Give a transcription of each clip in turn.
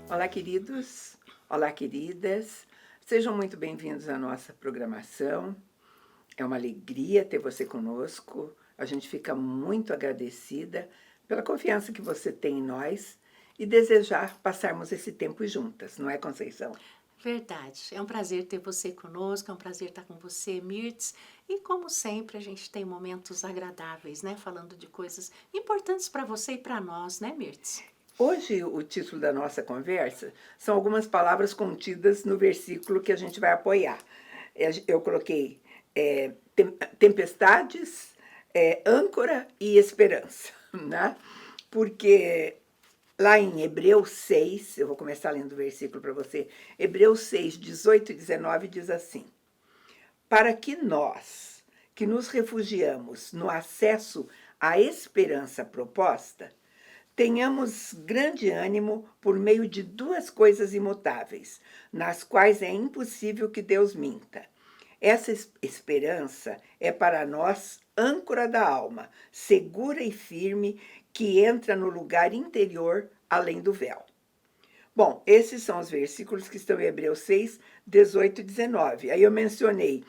Olá, queridos. Olá, queridas. Sejam muito bem-vindos à nossa programação. É uma alegria ter você conosco. A gente fica muito agradecida pela confiança que você tem em nós e desejar passarmos esse tempo juntas, não é, Conceição? Verdade. É um prazer ter você conosco, é um prazer estar com você, Mirtz. E como sempre, a gente tem momentos agradáveis, né? Falando de coisas importantes para você e para nós, né, Mirtz? Hoje, o título da nossa conversa são algumas palavras contidas no versículo que a gente vai apoiar. Eu coloquei tempestades, âncora e esperança, né? Porque lá em Hebreus 6, eu vou começar lendo o versículo para você, Hebreus 6, 18 e 19 diz assim: para que nós, que nos refugiamos no acesso à esperança proposta, tenhamos grande ânimo por meio de duas coisas imutáveis, nas quais é impossível que Deus minta. Essa esperança é para nós âncora da alma, segura e firme, que entra no lugar interior além do véu. Bom, esses são os versículos que estão em Hebreus 6, 18 e 19. Aí eu mencionei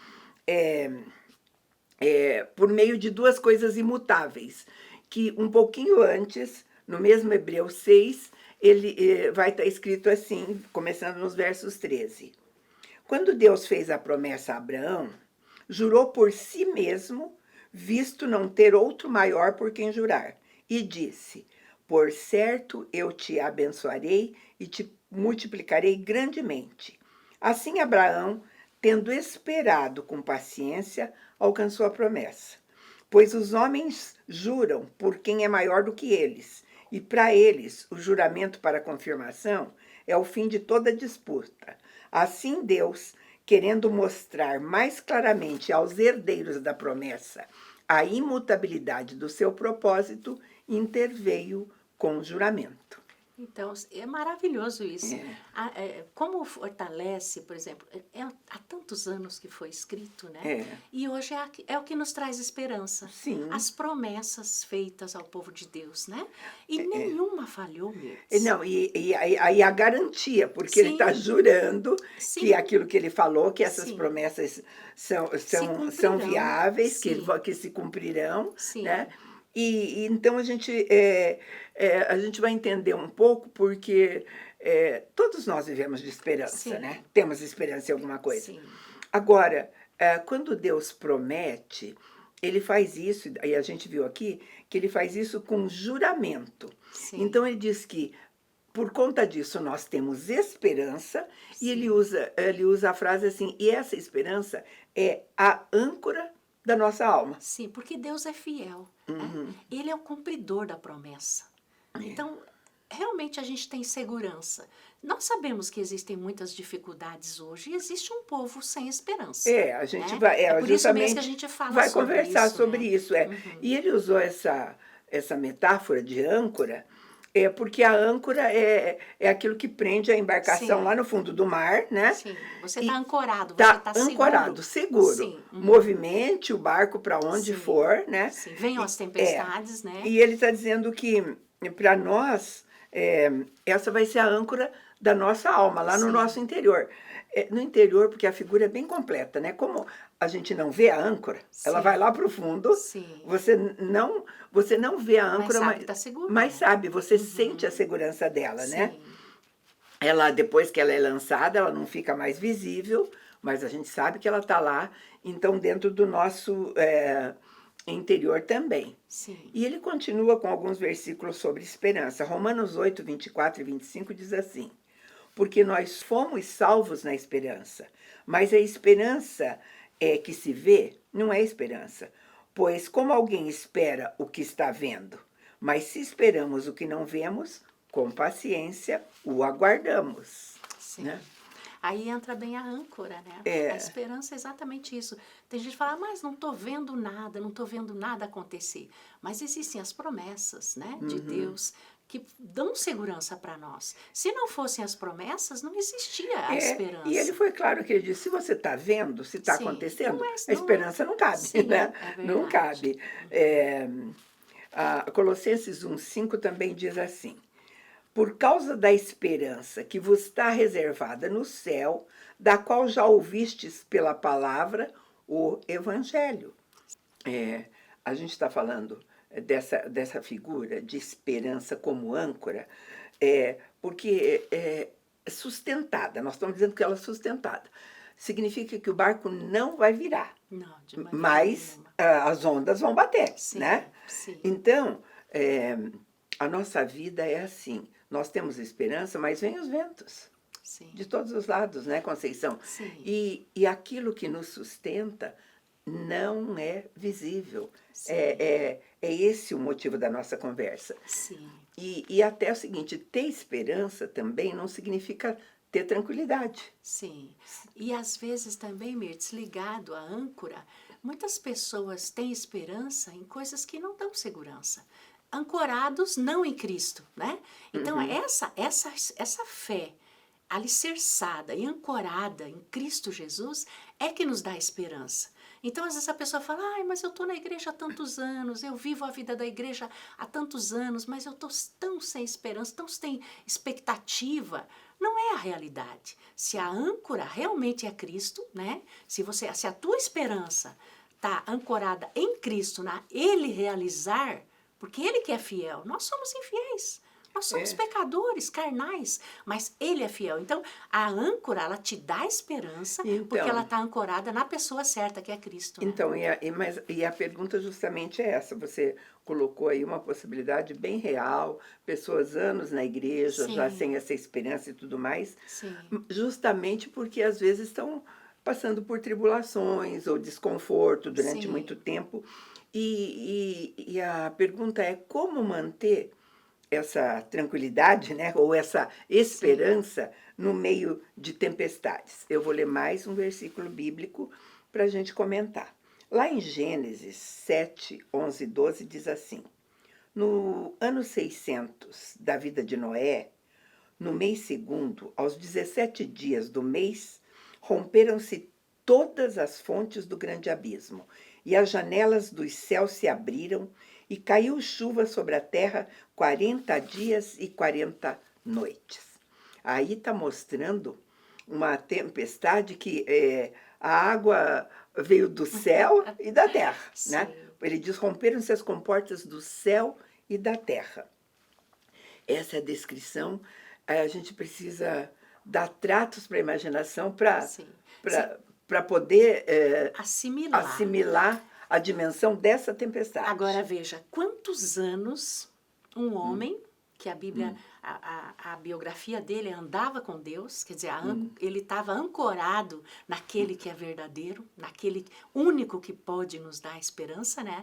por meio de duas coisas imutáveis, que um pouquinho antes, no mesmo Hebreus 6, ele vai estar escrito assim, começando nos versos 13. Quando Deus fez a promessa a Abraão, jurou por si mesmo, visto não ter outro maior por quem jurar, e disse: por certo eu te abençoarei e te multiplicarei grandemente. Assim Abraão, tendo esperado com paciência, alcançou a promessa. Pois os homens juram por quem é maior do que eles, e para eles o juramento para confirmação é o fim de toda disputa. Assim Deus, querendo mostrar mais claramente aos herdeiros da promessa a imutabilidade do seu propósito, interveio com o juramento. Então, é maravilhoso isso. Como fortalece, por exemplo, há tantos anos que foi escrito, né? É, E hoje é o que nos traz esperança. sim. As promessas feitas ao povo de Deus, né? E nenhuma falhou, Mirtz. Não, aí a garantia, porque ele está Sim, jurando que sim, aquilo que ele falou, que essas sim. promessas Se são cumprirão. viáveis, Sim, que se cumprirão, né? sim, E então a gente vai entender um pouco, porque todos nós vivemos de esperança, né? sim, Temos esperança em alguma coisa. sim, Agora, quando Deus promete, ele faz isso, e a gente viu aqui, que ele faz isso com juramento. Então sim, ele diz que por conta disso nós temos esperança, e sim. ele usa a frase assim, e essa esperança é a âncora da nossa alma. Sim, porque Deus é fiel, né? Ele é o cumpridor da promessa. Então, realmente a gente tem segurança. Nós sabemos que existem muitas dificuldades hoje e existe um povo sem esperança, A gente né? vai, É por isso mesmo que a justamente gente fala vai sobre conversar isso, sobre né? isso. E ele usou essa metáfora de âncora, porque a âncora é aquilo que prende a embarcação lá Sim, no fundo do mar, né? sim. Você está E ancorado, você está está ancorado, seguro. seguro. Sim, Movimente o barco para onde sim, for, né? sim. Venham E, as tempestades, né? e ele está dizendo que para nós essa vai ser a âncora da nossa alma, lá no nosso Sim, interior. No interior, porque a figura é bem completa, né? Como a gente não vê a âncora, ela vai lá sim, para o fundo, sim. você não vê a Mas âncora, sabe que está seguro, mas né? sabe, você sente a segurança dela, né? Sim, Ela, depois que ela é lançada, ela não fica mais visível, mas a gente sabe que ela está lá, então dentro do nosso interior também. sim, E ele continua com alguns versículos sobre esperança. Romanos 8, 24 e 25 diz assim: porque nós fomos salvos na esperança, mas a esperança que se vê não é esperança, pois como alguém espera o que está vendo, mas se esperamos o que não vemos, com paciência o aguardamos, sim. né? Aí entra bem a âncora, né? A É, esperança é exatamente isso. Tem gente que fala, mas não estou vendo nada, não estou vendo nada acontecer. Mas existem as promessas, né, de Deus que dão segurança para nós. Se não fossem as promessas, não existia a e ele esperança. foi claro que ele disse: se você está vendo, se está Sim, acontecendo, a não é. esperança não cabe, Sim, né? é Não verdade. cabe. É, Colossenses 1,5 também diz assim: por causa da esperança que vos está reservada no céu, da qual já ouvistes pela palavra o Evangelho. A gente está falando dessa figura de esperança como âncora, porque é sustentada, nós estamos dizendo que ela é sustentada. Significa que o barco não vai virar, Não, de maneira mas nenhuma. as ondas vão bater, Sim, né? sim, Então, a nossa vida é assim, nós temos esperança, mas vem os ventos sim, de todos os lados, né, Conceição? sim, E aquilo que nos sustenta não é visível. sim, É esse o motivo da nossa conversa. sim, E até o seguinte, ter esperança também não significa ter tranquilidade. sim. E às vezes também, Mirtz, ligado à âncora, muitas pessoas têm esperança em coisas que não dão segurança. Ancorados não em Cristo, né? Então, essa fé alicerçada e ancorada em Cristo Jesus é que nos dá esperança. Então, às vezes a pessoa fala, ai, mas eu estou na igreja há tantos anos, eu vivo a vida da igreja há tantos anos, mas eu estou tão sem esperança, tão sem expectativa. Não é a realidade. Se a âncora realmente é Cristo, né? Se a tua esperança está ancorada em Cristo, na Ele realizar, porque Ele que é fiel, nós somos infiéis. Nós somos pecadores, carnais, mas Ele é fiel. Então, a âncora, ela te dá esperança, porque ela Então, está ancorada na pessoa certa, que é Cristo, né? então e a pergunta justamente é essa. Você colocou aí uma possibilidade bem real, pessoas anos na igreja, já Sim, sem essa esperança e tudo mais, sim, justamente porque às vezes estão passando por tribulações ou desconforto durante sim, muito tempo. E a pergunta é como manter essa tranquilidade, né, ou essa sim. esperança no meio de tempestades. Eu vou ler mais um versículo bíblico para a gente comentar. Lá em Gênesis 7, 11 e 12 diz assim: no ano 600 da vida de Noé, no mês segundo, aos 17 dias do mês, romperam-se todas as fontes do grande abismo, e as janelas dos céus se abriram, e caiu chuva sobre a terra 40 dias e 40 noites. Aí está mostrando uma tempestade que a água veio do céu e da terra, né? Sim, Ele diz, romperam-se as comportas do céu e da terra. Essa é a descrição. A gente precisa dar tratos para a imaginação sim. Sim. para poder Assimilar. assimilar a dimensão dessa tempestade. Agora veja, quantos anos um homem, que a Bíblia, a biografia dele andava com Deus, quer dizer, ele estava ancorado naquele que é verdadeiro, naquele único que pode nos dar esperança, né?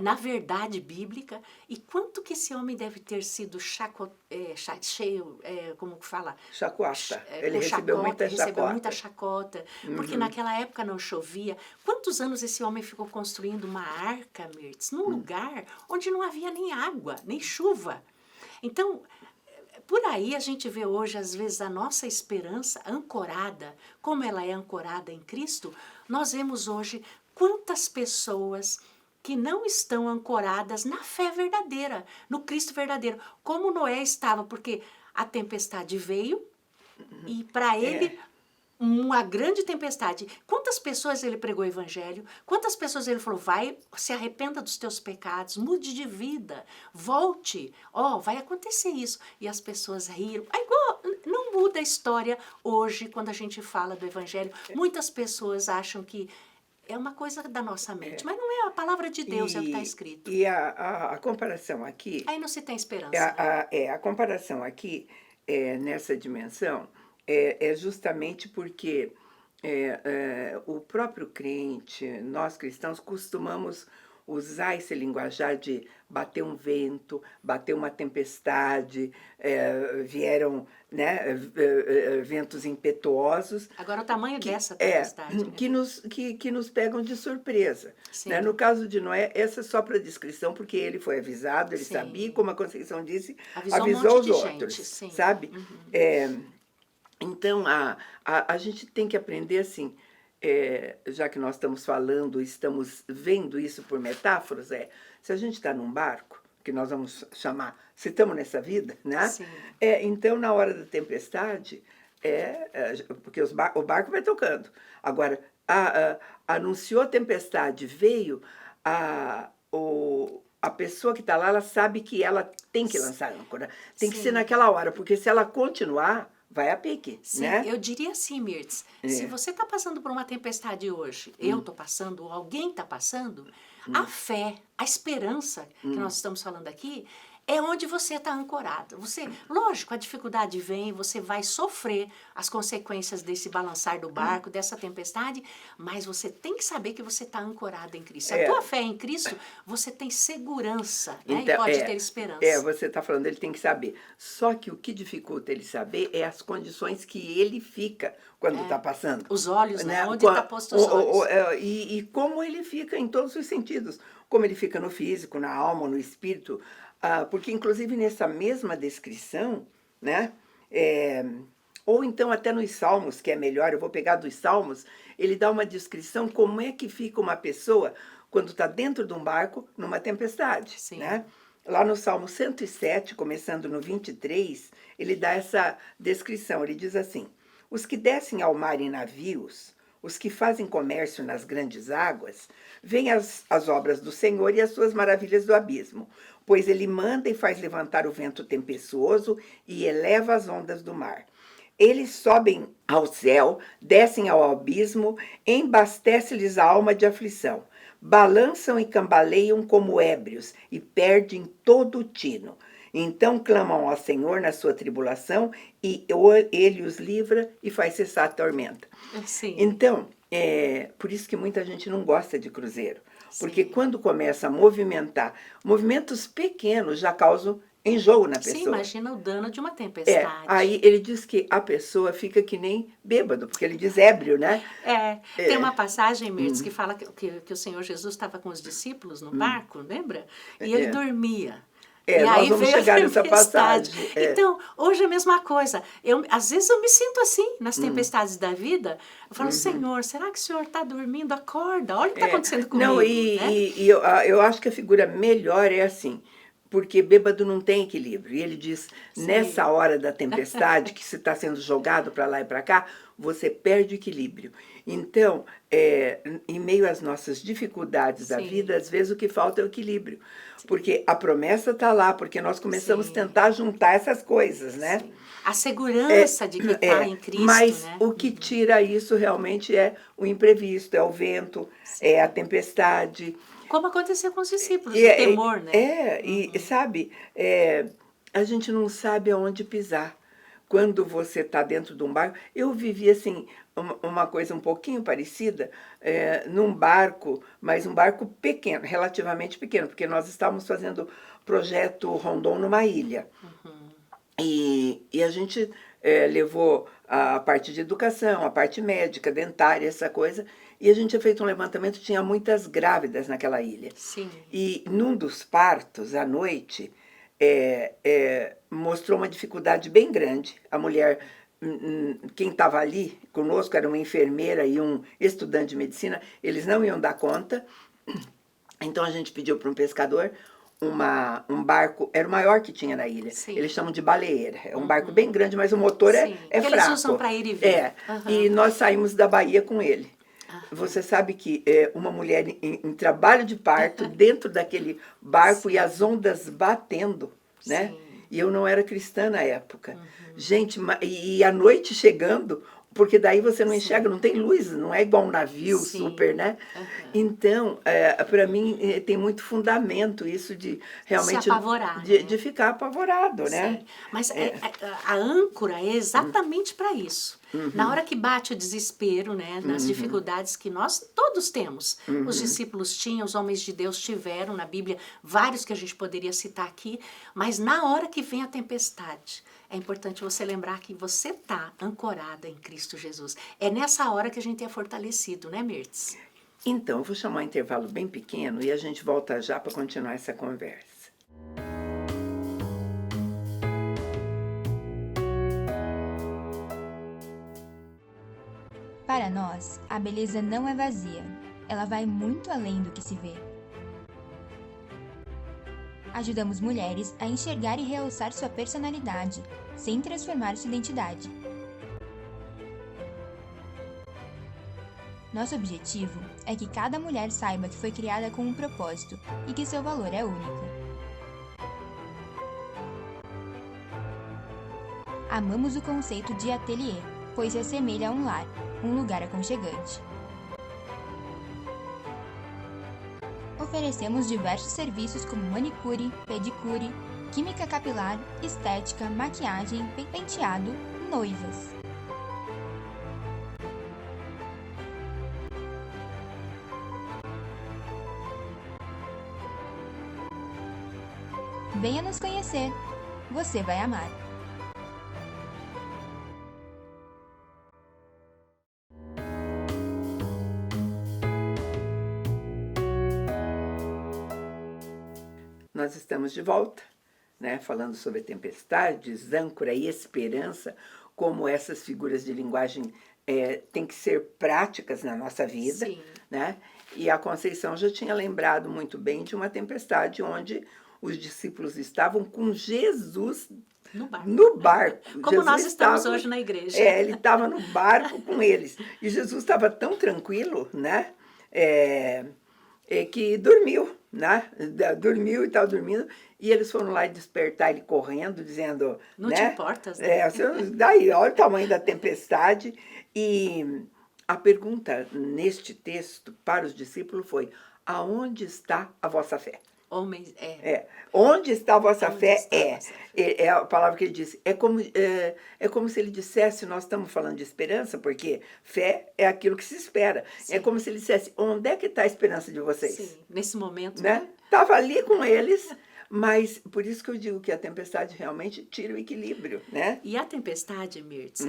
Na verdade bíblica, e quanto que esse homem deve ter sido cheio, como que fala? Chacoata. Ele Com recebeu chacota, muita recebeu muita chacota. chacota, porque naquela época não chovia. Quantos anos esse homem ficou construindo uma arca, Mirtz, num lugar onde não havia nem água, nem chuva? Então, por aí a gente vê hoje, às vezes, a nossa esperança ancorada, como ela é ancorada em Cristo, nós vemos hoje quantas pessoas que não estão ancoradas na fé verdadeira, no Cristo verdadeiro, como Noé estava, porque a tempestade veio e para É, ele uma grande tempestade. Quantas pessoas ele pregou o evangelho? Quantas pessoas ele falou, vai, se arrependa dos teus pecados, mude de vida, volte, vai acontecer isso. E as pessoas riram. É igual, não muda a história hoje quando a gente fala do evangelho. Muitas pessoas acham que é uma coisa da nossa mente, mas não é a palavra de Deus, é o que está e escrito. e a comparação aqui, Aí não se tem esperança, né? a comparação aqui nessa dimensão é justamente porque o próprio crente, nós cristãos, costumamos usar esse linguajar de bater um vento, bater uma tempestade, vieram, né, ventos impetuosos, Agora o tamanho que, dessa tempestade, né? que nos pegam de surpresa. Né? Sim, No caso de Noé, essa é só para descrição, porque ele foi avisado, ele sabia, sim. como a Conceição disse, Avisou um avisou monte os de gente, outros, sim. sabe? Uhum. Então, a gente tem que aprender assim, já que nós estamos falando, estamos vendo isso por metáforas, se a gente está num barco, que nós vamos chamar, se estamos nessa vida, né? Sim. Então, na hora da tempestade, porque o barco vai tocando. Agora, anunciou a tempestade, veio, a pessoa que está lá, ela sabe que ela tem que lançar âncora. Tem que Sim. ser naquela hora, porque se ela continuar, vai a pique, Sim, né? eu diria assim, Mirtz, se você está passando por uma tempestade hoje, eu estou passando, ou alguém está passando, a fé, a esperança que nós estamos falando aqui, é onde você está ancorado. Lógico, a dificuldade vem, você vai sofrer as consequências desse balançar do barco, dessa tempestade, mas você tem que saber que você está ancorado em Cristo. Se a tua fé é em Cristo, você tem segurança, né? Então, E pode ter esperança. você está falando, ele tem que saber. Só que o que dificulta ele saber é as condições que ele fica quando está passando. Os olhos, né? Onde está posto os olhos. E como ele fica em todos os sentidos. Como ele fica no físico, na alma, no espírito. Porque, inclusive, nessa mesma descrição, né? Ou então até nos Salmos, que é melhor, eu vou pegar dos Salmos, ele dá uma descrição como é que fica uma pessoa quando está dentro de um barco numa tempestade. Sim. Né? Lá no Salmo 107, começando no 23, ele dá essa descrição. Ele diz assim: os que descem ao mar em navios, os que fazem comércio nas grandes águas, veem as obras do Senhor e as suas maravilhas do abismo, pois ele manda e faz levantar o vento tempestuoso e eleva as ondas do mar. Eles sobem ao céu, descem ao abismo, embastece-lhes a alma de aflição. Balançam e cambaleiam como ébrios e perdem todo o tino. Então clamam ao Senhor na sua tribulação e ele os livra e faz cessar a tormenta. Sim. Então, por isso que muita gente não gosta de cruzeiro. Porque quando começa a movimentar, movimentos pequenos já causam enjoo na pessoa. Sim, imagina o dano de uma tempestade. Aí ele diz que a pessoa fica que nem bêbado, porque ele diz ébrio, né? Tem uma passagem, Mirtz, que fala que o Senhor Jesus estava com os discípulos no barco, lembra? E ele dormia. E nós aí vamos veio chegar a nessa tempestade. passagem. Então, hoje é a mesma coisa. Às vezes eu me sinto assim, nas tempestades da vida. Eu falo, Senhor, será que o Senhor está dormindo? Acorda, olha o que está acontecendo comigo. Não, eu acho que a figura melhor é assim, porque bêbado não tem equilíbrio. E ele diz, nessa hora da tempestade, que você está sendo jogado para lá e para cá, você perde o equilíbrio. Então, em meio às nossas dificuldades da vida, às vezes o que falta é o equilíbrio. Porque a promessa está lá, porque nós começamos a tentar juntar essas coisas, né? Sim. A segurança de que está em Cristo, mas né? o que tira isso realmente é o imprevisto, é o vento, é a tempestade. Como aconteceu com os discípulos, o temor, né? E sabe, a gente não sabe aonde pisar. Quando você está dentro de um barco, eu vivi assim, uma coisa um pouquinho parecida, num barco, mas um barco pequeno, relativamente pequeno, porque nós estávamos fazendo projeto Rondon numa ilha. E a gente levou a parte de educação, a parte médica, dentária, essa coisa, e a gente tinha feito um levantamento, tinha muitas grávidas naquela ilha. Sim. E num dos partos, à noite, mostrou uma dificuldade bem grande. A mulher, quem estava ali conosco era uma enfermeira e um estudante de medicina, eles não iam dar conta. Então a gente pediu para um pescador um barco, era o maior que tinha na ilha. Sim. Eles chamam de baleeira. É um barco bem grande, mas o motor é fraco. Eles usam para ir e vir. E nós saímos da Bahia com ele. Você sabe que uma mulher em trabalho de parto, dentro daquele barco e as ondas batendo, né? Sim. E eu não era cristã na época. Gente, e a noite chegando, porque daí você não enxerga, não tem luz, não é igual um navio super, né? Então, para mim, tem muito fundamento isso de realmente... Se apavorar, de ficar apavorado, né? Sim. Mas a âncora é exatamente para isso. Na hora que bate o desespero, né, nas dificuldades que nós todos temos, os discípulos tinham, os homens de Deus tiveram na Bíblia, vários que a gente poderia citar aqui, mas na hora que vem a tempestade, é importante você lembrar que você está ancorada em Cristo Jesus. É nessa hora que a gente é fortalecido, né, Mirtz? Então, eu vou chamar um intervalo bem pequeno e a gente volta já para continuar essa conversa. Para nós, a beleza não é vazia. Ela vai muito além do que se vê. Ajudamos mulheres a enxergar e realçar sua personalidade, sem transformar sua identidade. Nosso objetivo é que cada mulher saiba que foi criada com um propósito e que seu valor é único. Amamos o conceito de ateliê, pois se assemelha a um lar, um lugar aconchegante. Oferecemos diversos serviços como manicure, pedicure, química capilar, estética, maquiagem, penteado, noivas. Venha nos conhecer. Você vai amar. Nós estamos de volta, né, falando sobre tempestades, âncora e esperança, como essas figuras de linguagem têm que ser práticas na nossa vida. Sim. Né? E a Conceição já tinha lembrado muito bem de uma tempestade onde os discípulos estavam com Jesus no barco. Como Jesus nós estamos estava, hoje na igreja. ele estava no barco com eles. E Jesus estava tão tranquilo, né? Que dormiu, né? Dormiu e estava dormindo. E eles foram lá despertar ele correndo, dizendo... Não né? te importas, né? Daí, olha o tamanho da tempestade. E a pergunta neste texto para os discípulos foi: aonde está a vossa fé? Homens, Onde está a vossa Onde fé? está a vossa fé? É a palavra que ele disse. É como se ele dissesse, nós estamos falando de esperança, porque fé é aquilo que se espera. Sim. É como se ele dissesse, onde é que está a esperança de vocês? Sim, nesse momento, Né? Estava ali com eles, mas por isso que eu digo que a tempestade realmente tira o equilíbrio, né? E a tempestade, Mirtz,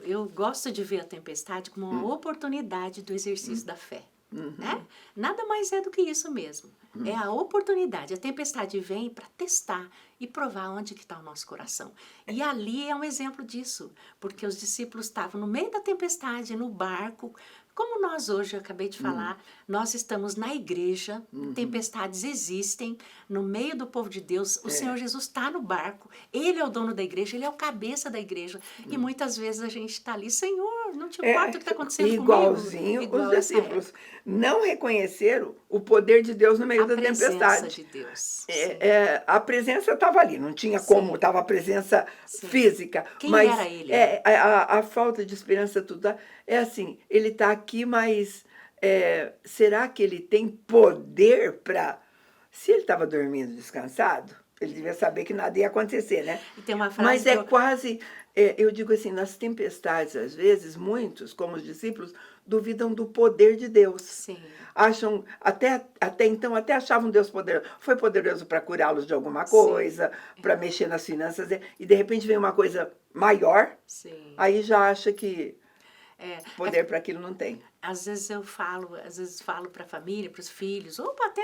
eu gosto de ver a tempestade como uma oportunidade do exercício da fé. Né? Nada mais é do que isso mesmo. É a oportunidade. A tempestade vem para testar e provar onde que está o nosso coração. E ali é um exemplo disso, porque os discípulos estavam no meio da tempestade, no barco. Como nós hoje, eu acabei de falar, nós estamos na igreja, tempestades existem, no meio do povo de Deus, o Senhor Jesus está no barco, Ele é o dono da igreja, Ele é o cabeça da igreja, e muitas vezes a gente está ali, Senhor, não te importa o que está acontecendo igualzinho comigo. os discípulos. Não reconheceram o poder de Deus no meio da tempestade. A presença de Deus. A presença estava ali, não tinha como, estava a presença física. Quem mas era ele? A falta de esperança, tudo é assim, ele está aqui, mas será que ele tem poder para... Se ele estava dormindo descansado, ele devia saber que nada ia acontecer, né? E tem uma frase mas é quase... eu digo assim, nas tempestades, às vezes, muitos, como os discípulos, duvidam do poder de Deus. Sim. Acham, até então, até achavam Deus poderoso. Foi poderoso para curá-los de alguma coisa, para mexer nas finanças, e de repente vem uma coisa maior, aí já acha que poder para aquilo não tem. Às vezes falo para a família, para os filhos, ou até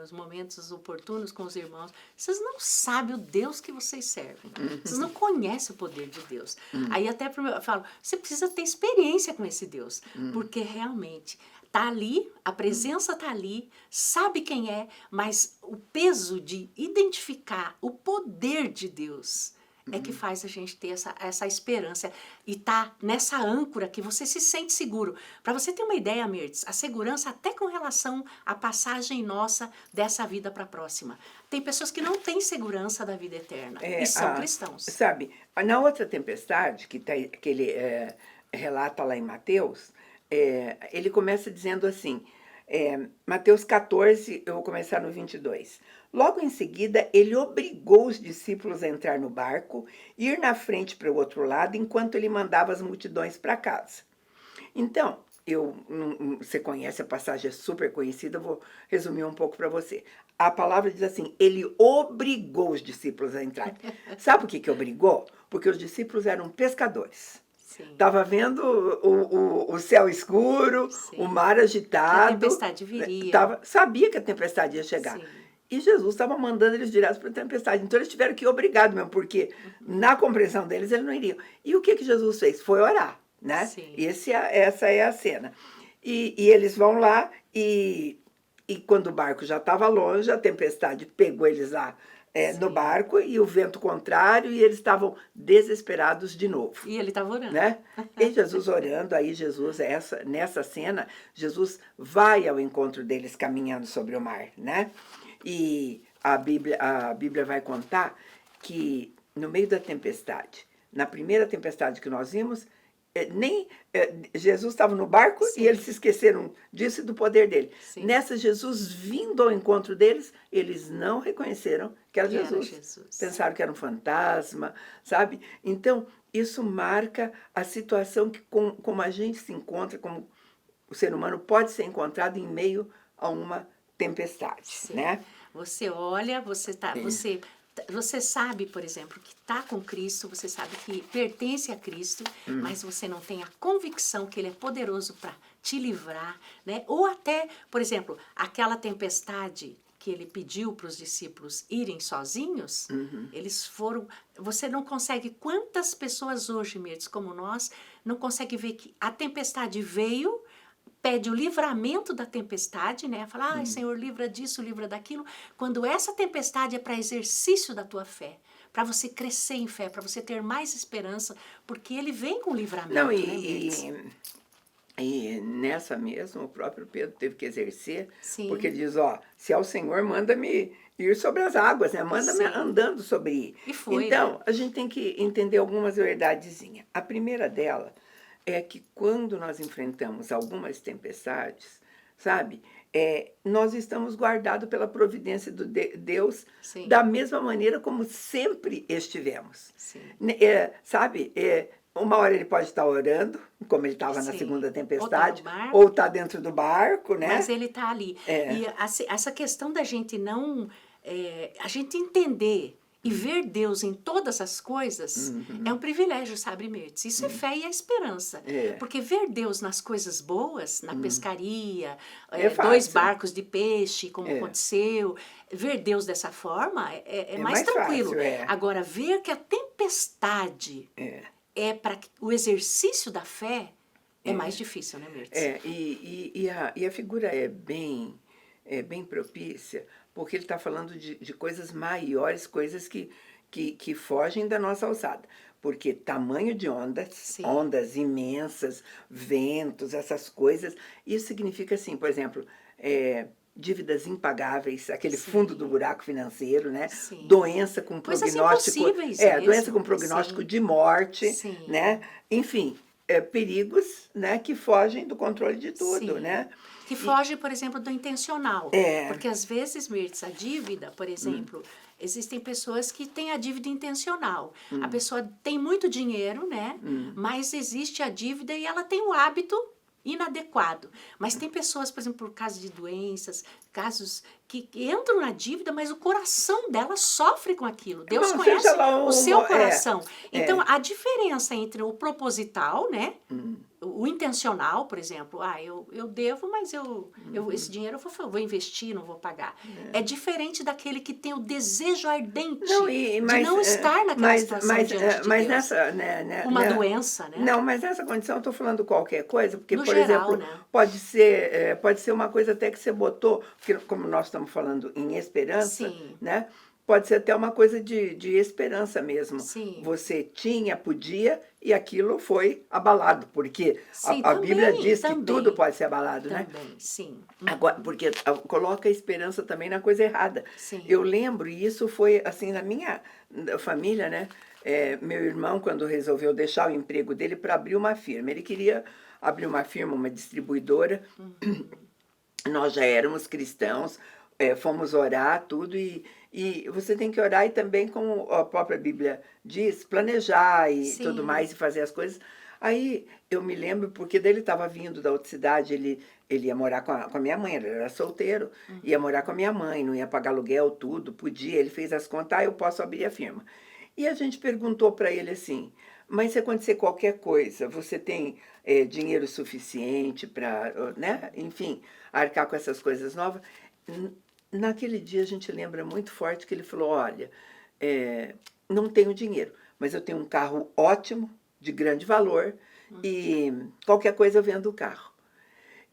nos momentos oportunos com os irmãos, vocês não sabem o Deus que vocês servem. Vocês não conhecem o poder de Deus. Aí até eu falo, você precisa ter experiência com esse Deus, porque realmente está ali, a presença está ali, sabe quem é, mas o peso de identificar o poder de Deus é que faz a gente ter essa esperança e tá nessa âncora que você se sente seguro. Para você ter uma ideia, Mirtz, a segurança até com relação à passagem nossa dessa vida para a próxima. Tem pessoas que não têm segurança da vida eterna e são cristãos. Sabe, na outra tempestade que ele relata lá em Mateus, ele começa dizendo assim, Mateus 14, eu vou começar no 22. Logo em seguida, ele obrigou os discípulos a entrar no barco e ir na frente para o outro lado, enquanto ele mandava as multidões para casa. Então, você conhece a passagem, é super conhecida, eu vou resumir um pouco para você. A palavra diz assim, ele obrigou os discípulos a entrar. Sabe o que obrigou? Porque os discípulos eram pescadores. Estava vendo o céu escuro, o mar agitado. Que a tempestade viria. Sabia que a tempestade ia chegar. Sim. E Jesus estava mandando eles direto para a tempestade. Então eles tiveram que ir obrigados mesmo, porque na compreensão deles eles não iriam. E o que Jesus fez? Foi orar, né? Essa é a cena. E eles vão lá e E quando o barco já estava longe, a tempestade pegou eles lá no Sim. barco e o vento contrário, e eles estavam desesperados de novo, E ele estava orando. né? E Jesus orando, aí Jesus, nessa cena, Jesus vai ao encontro deles caminhando sobre o mar, né? E a Bíblia vai contar que no meio da tempestade, na primeira tempestade que nós vimos, Jesus estava no barco Sim. e eles se esqueceram disso e do poder dele. Sim. Nessa, Jesus vindo ao encontro deles, eles não reconheceram que era Que era Jesus. Jesus. Pensaram que era um fantasma, sabe? Então, isso marca a situação que como a gente se encontra, como o ser humano pode ser encontrado em meio a uma tempestade, Sim. né? Você olha, você sabe, por exemplo, que está com Cristo, você sabe que pertence a Cristo, mas você não tem a convicção que Ele é poderoso para te livrar, né? Ou até, por exemplo, aquela tempestade que Ele pediu para os discípulos irem sozinhos, eles foram... Você não consegue... Quantas pessoas hoje, Mirtes, como nós, não consegue ver que a tempestade veio, pede o livramento da tempestade, né? Fala, ai, Senhor, livra disso, livra daquilo. Quando essa tempestade é para exercício da tua fé, para você crescer em fé, para você ter mais esperança, porque Ele vem com livramento, Não, né, Mirtes? e nessa mesmo, o próprio Pedro teve que exercer, Sim. porque ele diz, ó, se é o Senhor, manda-me ir sobre as águas, né? Manda-me Sim. andando sobre. E foi, Então, né? a gente tem que entender algumas verdadezinhas. A primeira dela é que quando nós enfrentamos algumas tempestades, sabe, nós estamos guardados pela providência de Deus Sim. da mesma maneira como sempre estivemos. Sim. Sabe, uma hora ele pode estar orando, como ele estava na Sim. segunda Ou tá no tempestade, barco. ou está dentro do barco, né? Mas Ele está ali. E essa questão da gente não... a gente entender e ver Deus em todas as coisas é um privilégio, sabe, Mirtes? Isso é fé e é esperança. Porque ver Deus nas coisas boas, na pescaria, É 2 fácil. barcos de peixe, como aconteceu, ver Deus dessa forma é mais tranquilo. Fácil, Agora, ver que a tempestade é para o exercício da fé é mais difícil, né, Mirtes? E a figura é bem propícia, porque ele está falando de coisas maiores, coisas que fogem da nossa alçada. Porque tamanho de ondas, Sim. ondas imensas, ventos, essas coisas, isso significa assim, por exemplo, dívidas impagáveis, aquele Sim. fundo do buraco financeiro, né? Sim. Doença com Coisas prognóstico, impossíveis mesmo. doença com prognóstico Sim. de morte, Sim. né? Enfim, perigos, né, que fogem do controle de tudo, Sim. né? Que foge, por exemplo, do intencional. Porque às vezes, Mirtz, a dívida, por exemplo, existem pessoas que têm a dívida intencional. A pessoa tem muito dinheiro, né? Mas existe a dívida e ela tem o hábito inadequado. Mas tem pessoas, por exemplo, por causa de doenças, casos que entram na dívida, mas o coração dela sofre com aquilo. Deus Não, conhece seja lá o seu coração. é. Então, a diferença entre o proposital, né? O intencional, por exemplo, eu devo, mas esse dinheiro eu vou investir, não vou pagar. É diferente daquele que tem o desejo ardente de não estar naquela situação diante de mas Deus. nessa, né, Uma doença, né? Não, mas nessa condição eu estou falando qualquer coisa, porque, No por geral, exemplo, né? pode ser uma coisa até que você botou, porque como nós estamos falando em esperança, Sim. né? Pode ser até uma coisa de esperança mesmo. Sim. Você podia, e aquilo foi abalado, porque Sim, a Bíblia diz que também. tudo pode ser abalado, né? Também, sim. Agora, porque coloca a esperança também na coisa errada. Sim. Eu lembro, e isso foi assim na minha família, né? Meu irmão, quando resolveu deixar o emprego dele para abrir uma firma, ele queria abrir uma firma, uma distribuidora. Nós já éramos cristãos, fomos orar, tudo, e você tem que orar e também, como a própria Bíblia diz, planejar e Sim. tudo mais, e fazer as coisas. Aí eu me lembro, porque daí ele estava vindo da outra cidade, ele ia morar com a minha mãe, ele era solteiro, ia morar com a minha mãe, não ia pagar aluguel, tudo, podia, ele fez as contas, eu posso abrir a firma. E a gente perguntou para ele assim, mas se acontecer qualquer coisa, você tem dinheiro suficiente para, né, enfim, arcar com essas coisas novas? Naquele dia a gente lembra muito forte que ele falou, olha, não tenho dinheiro, mas eu tenho um carro ótimo, de grande valor, e qualquer coisa eu vendo o carro.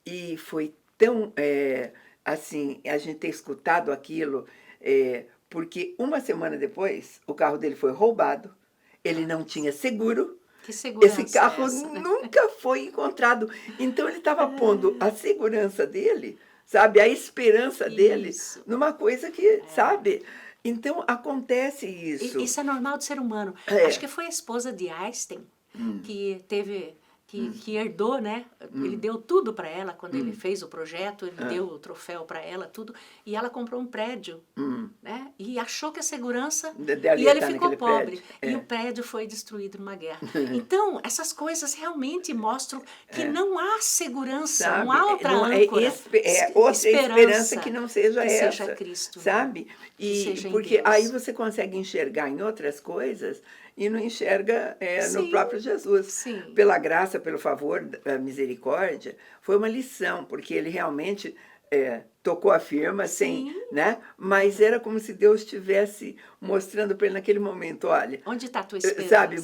E foi tão assim, a gente ter escutado aquilo, porque uma semana depois o carro dele foi roubado, ele não tinha seguro, Que esse segurança é carro essa, né? nunca foi encontrado. Então ele estava pondo a segurança dele, sabe, a esperança dele Isso. numa coisa que, sabe? Então acontece isso. Isso é normal do ser humano. É. Acho que foi a esposa de Einstein que teve, que herdou, né? Ele deu tudo para ela quando ele fez o projeto, ele deu o troféu para ela, tudo. E ela comprou um prédio, né? E achou que a segurança... Dela E ia ele estar ficou naquele pobre. prédio. E o prédio foi destruído numa guerra. Então, essas coisas realmente mostram que não há segurança, Sabe? não há outra Não, âncora. outra esperança que não seja que essa. seja Cristo, né? Sabe? Que seja em Porque Deus. aí você consegue enxergar em outras coisas e não enxerga no Sim, próprio Jesus. sim. Pela graça, pelo favor, a misericórdia, foi uma lição, porque ele realmente tocou a firma sem, Sim. né? Mas era como se Deus estivesse mostrando para ele naquele momento, olha, Onde está a tua esperança? sabe,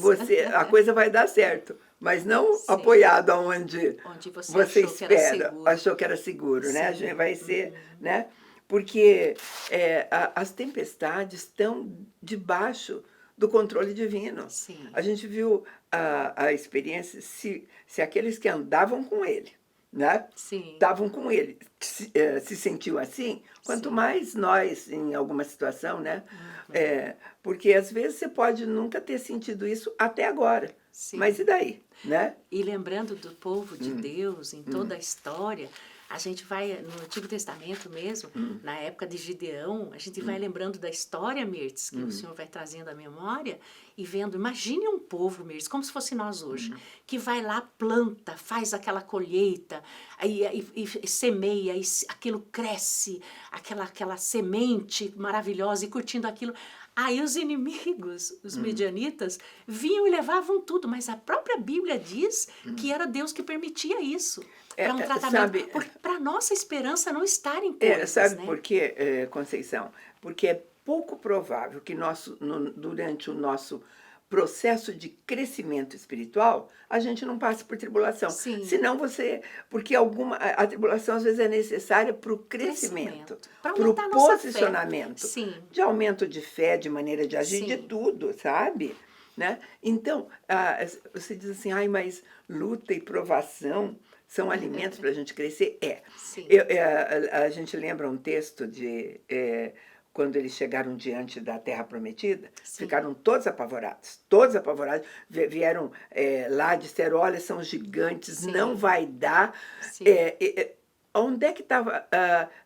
a coisa vai dar certo, mas não Sim. apoiado aonde Onde você você achou que era espera, seguro. achou que era seguro, né? A Sim. gente vai ser, né? Porque as tempestades estão debaixo do controle divino. Sim. A gente viu a experiência, se aqueles que andavam com ele, né? Sim. Estavam com ele, se sentiu assim, quanto Sim. mais nós em alguma situação, né? Porque às vezes você pode nunca ter sentido isso até agora, Sim. mas e daí, né? E lembrando do povo de Deus em toda a história, a gente vai, no Antigo Testamento mesmo, na época de Gideão, a gente vai lembrando da história, Mirtz, que o Senhor vai trazendo à memória, e vendo, imagine um povo, Mirtz, como se fosse nós hoje, que vai lá, planta, faz aquela colheita, e semeia, e aquilo cresce, aquela semente maravilhosa, e curtindo aquilo. Aí os inimigos, os midianitas, vinham e levavam tudo, mas a própria Bíblia diz que era Deus que permitia isso. Para um tratamento. Para a nossa esperança não estar em coisas, sabe né? por quê, Conceição? Porque é pouco provável que durante o nosso processo de crescimento espiritual, a gente não passe por tribulação. Sim. Senão porque a tribulação às vezes é necessária para o crescimento, Pra para o aumentar a nossa fé. posicionamento, Sim. de aumento de fé, de maneira de agir, de Sim. tudo, sabe? Né? Então, você diz assim, ai, mas luta e provação são alimentos para a gente crescer? Sim. A gente lembra um texto de quando eles chegaram diante da Terra Prometida, Sim. ficaram todos apavorados, vieram lá, disseram, olha, são gigantes, Sim. não vai dar. Sim. Onde é que estava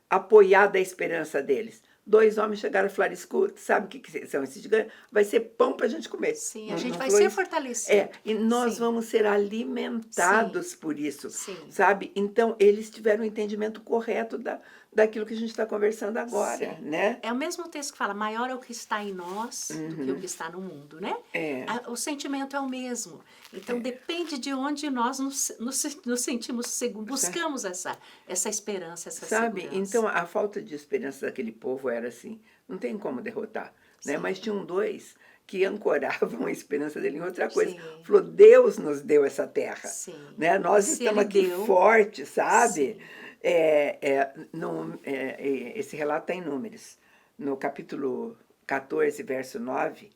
apoiada a esperança deles? 2 homens chegaram e falaram, escuta, sabe o que são esses gigantes? Vai ser pão para a gente comer. Sim, a gente vai ser fortalecido. E nós Sim. vamos ser alimentados por isso, Sim. sabe? Então, eles tiveram o entendimento correto daquilo que a gente está conversando agora, Sim. né? É o mesmo texto que fala, maior é o que está em nós do que o que está no mundo, né? O sentimento é o mesmo. Então, depende de onde nós nos sentimos seguros, buscamos essa esperança, essa Sabe? segurança. Então, a falta de esperança daquele povo era assim, não tem como derrotar, né? Mas tinham 2 que ancoravam a esperança dele em outra coisa. Sim. Falou, Deus nos deu essa terra, Sim. né? Nós Se estamos ele aqui deu, fortes, sabe? sim. Esse relato está em Números. No capítulo 14, verso 9,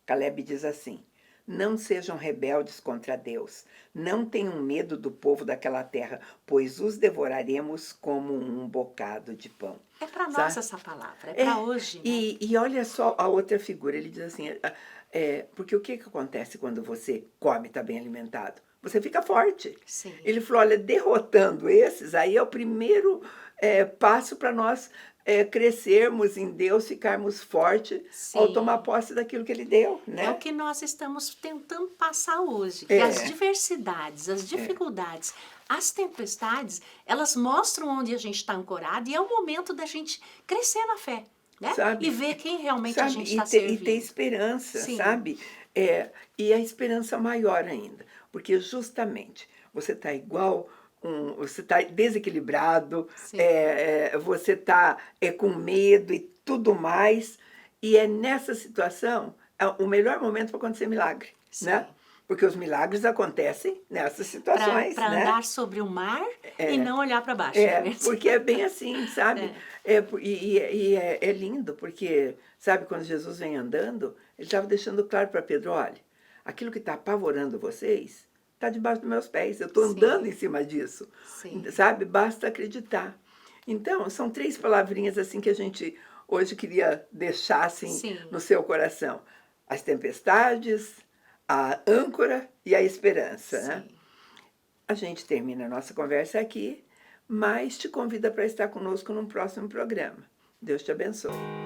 Caleb diz assim, não sejam rebeldes contra Deus, não tenham medo do povo daquela terra, pois os devoraremos como um bocado de pão. É para Sabe? nós essa palavra, é para hoje. Né? E olha só a outra figura, ele diz assim, porque o que acontece quando você come e está bem alimentado? Você fica forte. Sim. Ele falou, olha, derrotando esses, aí é o primeiro passo para nós crescermos em Deus, ficarmos fortes ao tomar posse daquilo que Ele deu. Né? É o que nós estamos tentando passar hoje. Que as diversidades, as dificuldades, as tempestades, elas mostram onde a gente está ancorado e é o momento da gente crescer na fé. Né? Sabe? E ver quem realmente a Sabe? gente está servindo. E ter esperança, Sim. sabe? E a esperança maior ainda. Porque justamente você está igual, você está desequilibrado, você está com medo e tudo mais. E é nessa situação o melhor momento para acontecer milagre. Sim. Né? Porque os milagres acontecem nessas situações, Para né? andar sobre o mar e não olhar para baixo. É, né? porque é bem assim, sabe? É lindo, porque, sabe, quando Jesus vem andando, ele estava deixando claro para Pedro, olha, aquilo que está apavorando vocês está debaixo dos meus pés, eu estou Sim. andando em cima disso, Sim. sabe? Basta acreditar. Então, são 3 palavrinhas assim que a gente hoje queria deixar assim Sim. no seu coração. As tempestades, a âncora e a esperança, né? Sim. A gente termina a nossa conversa aqui, mas te convida para estar conosco num próximo programa. Deus te abençoe.